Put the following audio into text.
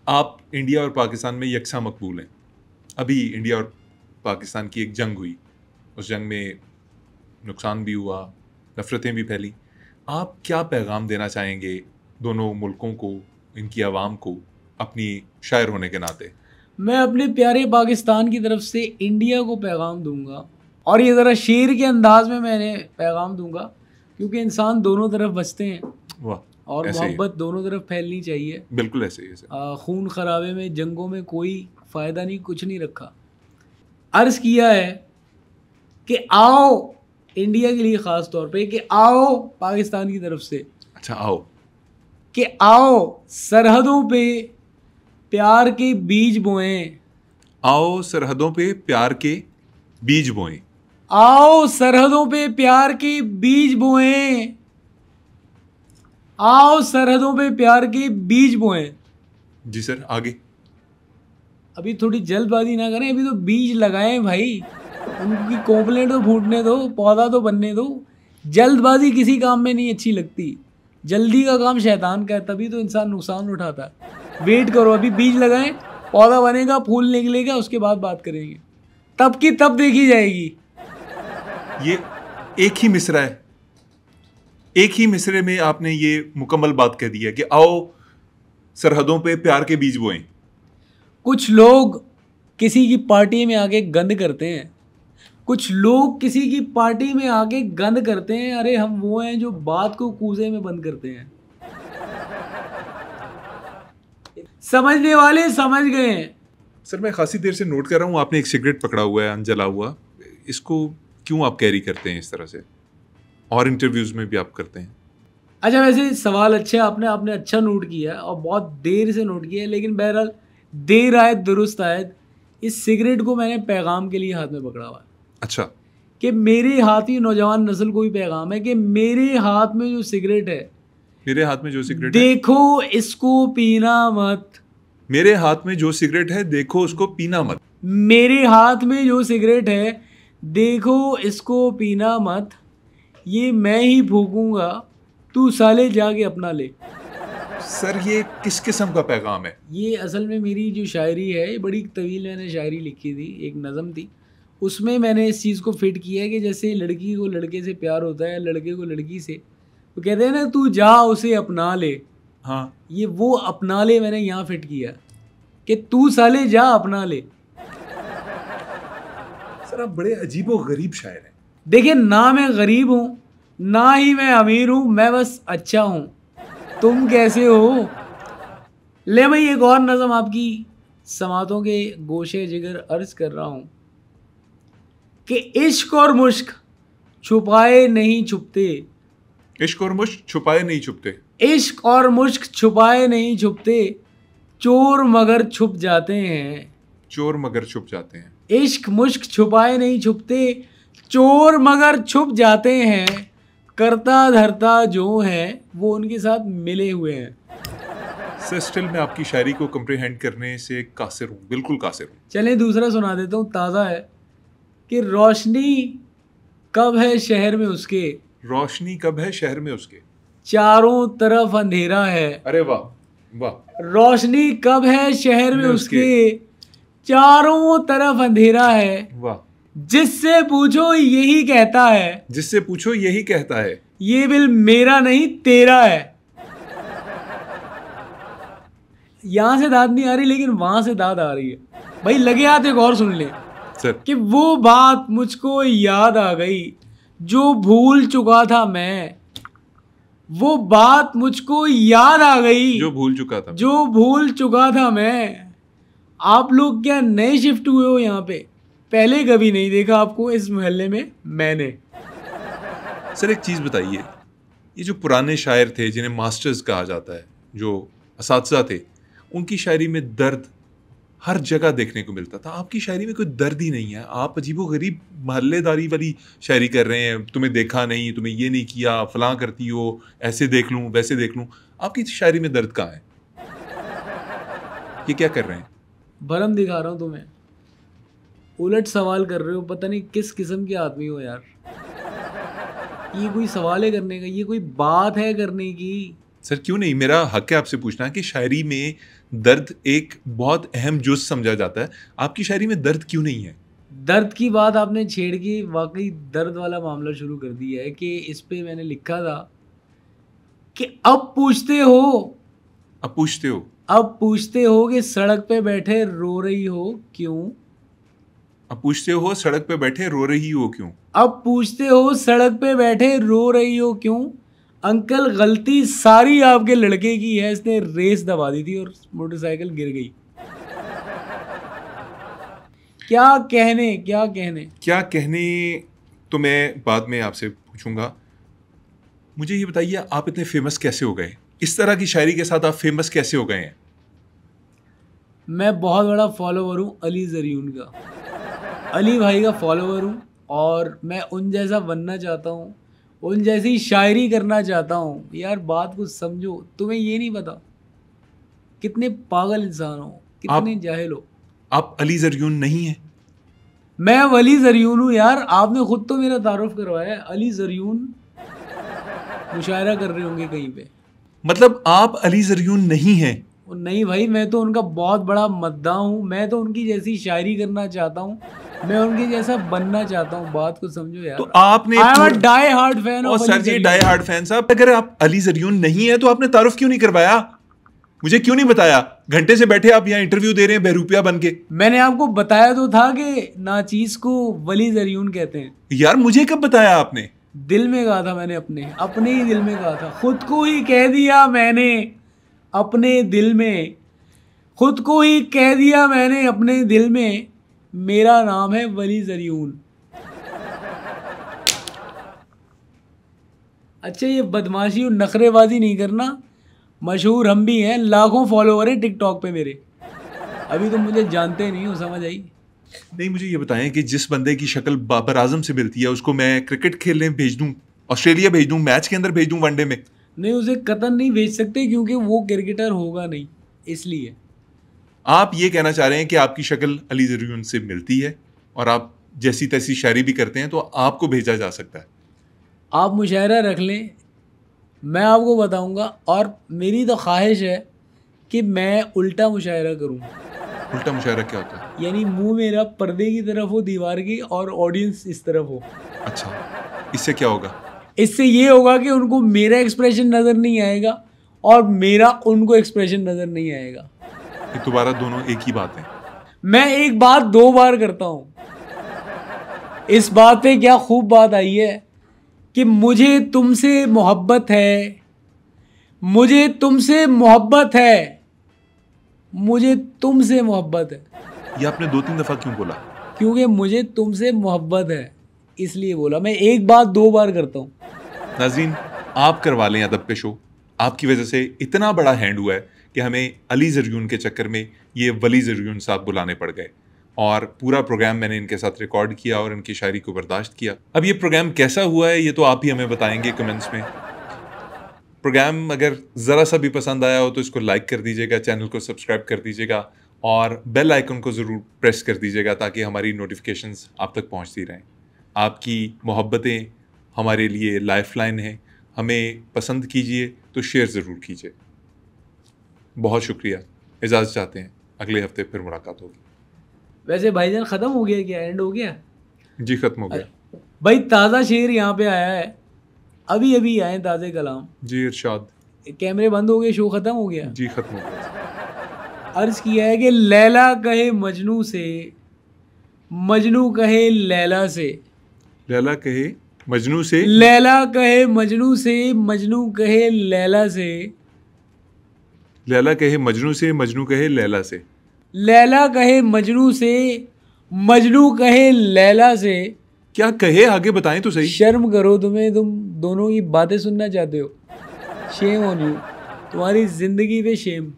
आप इंडिया और पाकिस्तान में यकसा मकबूल हैं। अभी इंडिया और पाकिस्तान की एक जंग हुई, उस जंग में नुकसान भी हुआ, नफ़रतें भी फैली। आप क्या पैगाम देना चाहेंगे दोनों मुल्कों को, इनकी आवाम को, अपनी शायर होने के नाते? मैं अपने प्यारे पाकिस्तान की तरफ से इंडिया को पैगाम दूंगा, और ये ज़रा शेर के अंदाज में मैंने पैगाम दूंगा, क्योंकि इंसान दोनों तरफ बचते हैं वाह, और ऐसे ही, मोहब्बत दोनों तरफ फैलनी चाहिए। बिल्कुल ऐसे ही, ऐसे। खून खराबे में, जंगों में कोई फ़ायदा नहीं, कुछ नहीं रखा। अर्ज़ किया है कि आओ, इंडिया के लिए ख़ास तौर पे, कि आओ पाकिस्तान की तरफ से, अच्छा, आओ। कि आओ सरहदों पे प्यार के बीज बोएं, आओ सरहदों पे प्यार के बीज बोएं। आओ सरहदों पे प्यार के बीज बोएं, आओ सरहदों पे प्यार के बीज बोएं। जी सर, आगे। अभी थोड़ी जल्दबाजी ना करें, अभी तो बीज लगाएं भाई, उनकी कोपलें तो फूटने दो, पौधा तो बनने दो। जल्दबाजी किसी काम में नहीं अच्छी लगती, जल्दी का काम शैतान का है, तभी तो इंसान नुकसान उठाता है। वेट करो, अभी बीज लगाएं, पौधा बनेगा, फूल निकलेगा, उसके बाद बात करेंगे, तब की तब देखी जाएगी। ये एक ही मिसरा है, एक ही मिसरे में आपने ये मुकम्मल बात कह दी है कि आओ सरहदों पे प्यार के बीज बोएं। कुछ लोग किसी की पार्टी में आके गंद करते हैं, कुछ लोग किसी की पार्टी में आके गंद करते हैं। अरे हम वो हैं जो बात को कूजे में बंद करते हैं। समझने वाले समझ गए हैं। सर, मैं खासी देर से नोट कर रहा हूँ, आपने एक सिगरेट पकड़ा हुआ है अनजला हुआ। इसको क्यों आप कैरी करते हैं इस तरह से? और इंटरव्यूज में भी आप करते हैं। अच्छा, वैसे सवाल अच्छा है, आपने आपने अच्छा नोट किया है और बहुत देर से नोट किया है, लेकिन बहरहाल देर आयत दुरुस्त आयत। इस सिगरेट को मैंने पैगाम के लिए हाथ में पकड़ा हुआ है। अच्छा। कि मेरे हाथ ही नौजवान नस्ल को भी पैगाम है कि मेरे हाथ में जो सिगरेट है, मेरे हाथ में जो सिगरेट है, देखो इसको पीना मत। मेरे हाथ में जो सिगरेट है, देखो उसको पीना मत। मेरे हाथ में जो सिगरेट है, देखो इसको पीना मत। ये मैं ही फूकूंगा, तू साले जाके अपना ले। सर, ये किस किस्म का पैगाम है? ये असल में मेरी जो शायरी है, ये बड़ी तवील मैंने शायरी लिखी थी, एक नज़म थी, उसमें मैंने इस चीज़ को फिट किया है कि जैसे लड़की को लड़के से प्यार होता है, लड़के को लड़की से, तो कहते हैं ना, तू जा उसे अपना ले। हाँ। ये वो अपना ले मैंने यहाँ फिट किया कि तू साले जा अपना ले। सर, आप बड़े अजीबो गरीब शायर हैं। देखिए, ना मैं गरीब हूँ, ना ही मैं अमीर हूँ, मैं बस अच्छा हूँ। तुम कैसे हो? ले भाई, एक और नज़म आपकी समातों के गोशे जिगर अर्ज कर रहा हूँ कि इश्क और मुश्क छुपाए नहीं छुपते। इश्क और मुश्क छुपाए नहीं छुपते। इश्क और मुश्क छुपाए नहीं छुपते, चोर मगर छुप जाते हैं। चोर मगर छुप जाते हैं। इश्क मुश्क छुपाए नहीं छुपते, चोर मगर छुप जाते हैं। करता धरता जो है वो उनके साथ मिले हुए हैं। सर, स्टिल मैं आपकी शायरी को कंप्रीहेंड करने से कासिर हूँ, बिल्कुल कासिर हूँ। चलें दूसरा सुना देता हूँ, ताज़ा है कि रोशनी कब है शहर में उसके, रोशनी कब है शहर में उसके, चारों तरफ अंधेरा है। अरे वाह वाह। रोशनी कब है शहर में उसके, चारों तरफ अंधेरा है। वाह। जिससे पूछो यही कहता है, जिससे पूछो यही कहता है, ये बिल मेरा नहीं तेरा है। यहां से दाद नहीं आ रही, लेकिन वहां से दाद आ रही है। भाई लगे हाथ एक और सुन ले सर। कि वो बात मुझको याद आ गई जो भूल चुका था मैं। वो बात मुझको याद आ गई जो भूल चुका था, जो भूल चुका था मैं। आप लोग क्या नए शिफ्ट हुए हो यहाँ पे? पहले कभी नहीं देखा आपको इस मोहल्ले में मैंने। सर, एक चीज़ बताइए, ये जो पुराने शायर थे जिन्हें मास्टर्स कहा जाता है, जो असातिज़ा थे, उनकी शायरी में दर्द हर जगह देखने को मिलता था। आपकी शायरी में कोई दर्द ही नहीं है। आप अजीबो गरीब महल्लेदारी वाली शायरी कर रहे हैं। तुम्हें देखा नहीं, तुम्हें ये नहीं किया, फलां करती हो, ऐसे देख लूं वैसे देख लूं। आपकी शायरी में दर्द कहाँ है? ये क्या कर रहे हैं? भरम दिखा रहा हूँ तुम्हें। उलट सवाल कर रहे हो, पता नहीं किस किस्म के आदमी हो यार। ये कोई सवाल है करने का? ये कोई बात है करने की? सर क्यों नहीं, मेरा हक है आपसे पूछना कि शायरी में दर्द एक बहुत अहम जुज़ समझा जाता है, आपकी शायरी में दर्द क्यों नहीं है? दर्द की बात आपने छेड़ के वाकई दर्द वाला मामला शुरू कर दिया है कि इस पे मैंने लिखा था कि अब पूछते हो कि सड़क पे बैठे रो रही हो क्यों? अब पूछते हो सड़क पे बैठे रो रही हो क्यों? अब पूछते हो सड़क पे बैठे रो रही हो क्यों? अंकल गलती सारी आपके लड़के की है, इसने रेस दबा दी थी और मोटरसाइकिल गिर गई। क्या कहने तो मैं बाद में आपसे पूछूंगा। मुझे ये बताइए आप इतने फेमस कैसे हो गए? इस तरह की शायरी के साथ आप फेमस कैसे हो गए हैं? मैं बहुत बड़ा फॉलोवर हूँ अली ज़रियून का, अली भाई का फॉलोवर हूँ और मैं उन जैसा बनना चाहता हूँ, उन जैसी शायरी करना चाहता हूँ। यार बात को समझो, तुम्हें ये नहीं पता कितने पागल इंसान हो, कितने जाहिल हो। आप अली ज़रियून नहीं है? मैं अली ज़रियून हूँ यार, आपने खुद तो मेरा तारुफ करवाया है। अली ज़रियून मुशायरा कर रहे होंगे कहीं पे। मतलब आप अली ज़रियून नहीं हैं? नहीं भाई, मैं तो उनका बहुत बड़ा मद्दाह हूँ, मैं तो उनकी जैसी शायरी करना चाहता हूँ, मैं उनके जैसा बनना चाहता हूँ। बात को समझो यार। तो आपने डाई हार्ड फैन और सर जी डाई हार्ड फैन साहब, अगर आप अली ज़रियून नहीं है तो आपने तारुफ क्यों नहीं करवाया? मुझे क्यों नहीं बताया? घंटे से बैठे आप यहाँ इंटरव्यू दे रहे हैं बहरूपिया बन के। मैंने आपको बताया तो था कि नाचीज को वली ज़रियून कहते हैं। यार मुझे कब बताया आपने? दिल में कहा था मैंने, अपने ही दिल में कहा था, खुद को ही कह दिया मैंने अपने दिल में, खुद को ही कह दिया मैंने अपने दिल में, मेरा नाम है वली ज़रियून। अच्छा ये बदमाशी और नखरेबाजी नहीं करना, मशहूर हम भी हैं, लाखों फॉलोवर हैं टिकटॉक पे मेरे। अभी तो मुझे जानते नहीं हो, समझ आई? नहीं, मुझे ये बताएं कि जिस बंदे की शक्ल बाबर आजम से मिलती है उसको मैं क्रिकेट खेलने भेज दूं, ऑस्ट्रेलिया भेज दूं, मैच के अंदर भेज दूं, वनडे में? नहीं, उसे कतन नहीं भेज सकते क्योंकि वो क्रिकेटर होगा नहीं, इसलिए। आप ये कहना चाह रहे हैं कि आपकी शक्ल अली ज़रियून से मिलती है और आप जैसी तैसी शायरी भी करते हैं तो आपको भेजा जा सकता है? आप मुशायरा रख लें, मैं आपको बताऊंगा। और मेरी तो ख्वाहिश है कि मैं उल्टा मुशायरा करूं। उल्टा मुशायरा क्या होता है? यानी मुंह मेरा पर्दे की तरफ हो दीवार की और ऑडियंस इस तरफ हो। अच्छा, इससे क्या होगा? इससे ये होगा कि उनको मेरा एक्सप्रेशन नज़र नहीं आएगा और मेरा उनको एक्सप्रेशन नज़र नहीं आएगा। ये दोबारा दोनों एक ही बात है। मैं एक बात 2 बार करता हूँ। इस बात पे क्या खूब बात आई है कि मुझे तुमसे मोहब्बत है, मुझे तुमसे मोहब्बत है, मुझे तुमसे मोहब्बत है। ये आपने 2-3 दफ़ा क्यों बोला? क्योंकि मुझे तुमसे मोहब्बत है इसलिए बोला। मैं एक बात 2 बार करता हूँ। नाज़रीन, आप करवा लें अदब पे शो। आपकी वजह से इतना बड़ा हैंड हुआ है कि हमें अली ज़रियून के चक्कर में ये वली ज़रियून साहब बुलाने पड़ गए और पूरा प्रोग्राम मैंने इनके साथ रिकॉर्ड किया और इनकी शायरी को बर्दाश्त किया। अब ये प्रोग्राम कैसा हुआ है ये तो आप ही हमें बताएंगे कमेंट्स में। प्रोग्राम अगर ज़रा सा भी पसंद आया हो तो इसको लाइक कर दीजिएगा, चैनल को सब्सक्राइब कर दीजिएगा और बेल आइकन को ज़रूर प्रेस कर दीजिएगा ताकि हमारी नोटिफिकेशंस आप तक पहुंचती रहें। आपकी मोहब्बतें हमारे लिए लाइफलाइन है। हमें पसंद कीजिए तो शेयर ज़रूर कीजिए। बहुत शुक्रिया, इजाज़त चाहते हैं, अगले हफ्ते फिर मुलाकात होगी। वैसे भाईजान ख़त्म हो गया क्या? एंड हो गया? जी ख़त्म हो गया भाई। ताज़ा शेर यहाँ पे आया है, अभी अभी आए ताज़े कलाम। जी इरशाद। कैमरे बंद हो गए, शो ख़त्म हो गया? जी ख़त्म हो गया। अर्ज़ किया है कि लैला कहे मजनू से, मजनू कहे लैला से, लैला कहे मजनू से, लैला कहे मजनू से, मजनू कहे लैला से, लैला कहे मजनू से, मजनू कहे लैला से, लैला कहे मजनू से, मजनू कहे लैला से। क्या कहे आगे बताएं तो सही। शर्म करो तुम्हें, तुम दोनों की बातें सुनना चाहते हो। शेम ऑन यू, तुम्हारी जिंदगी पे शेम।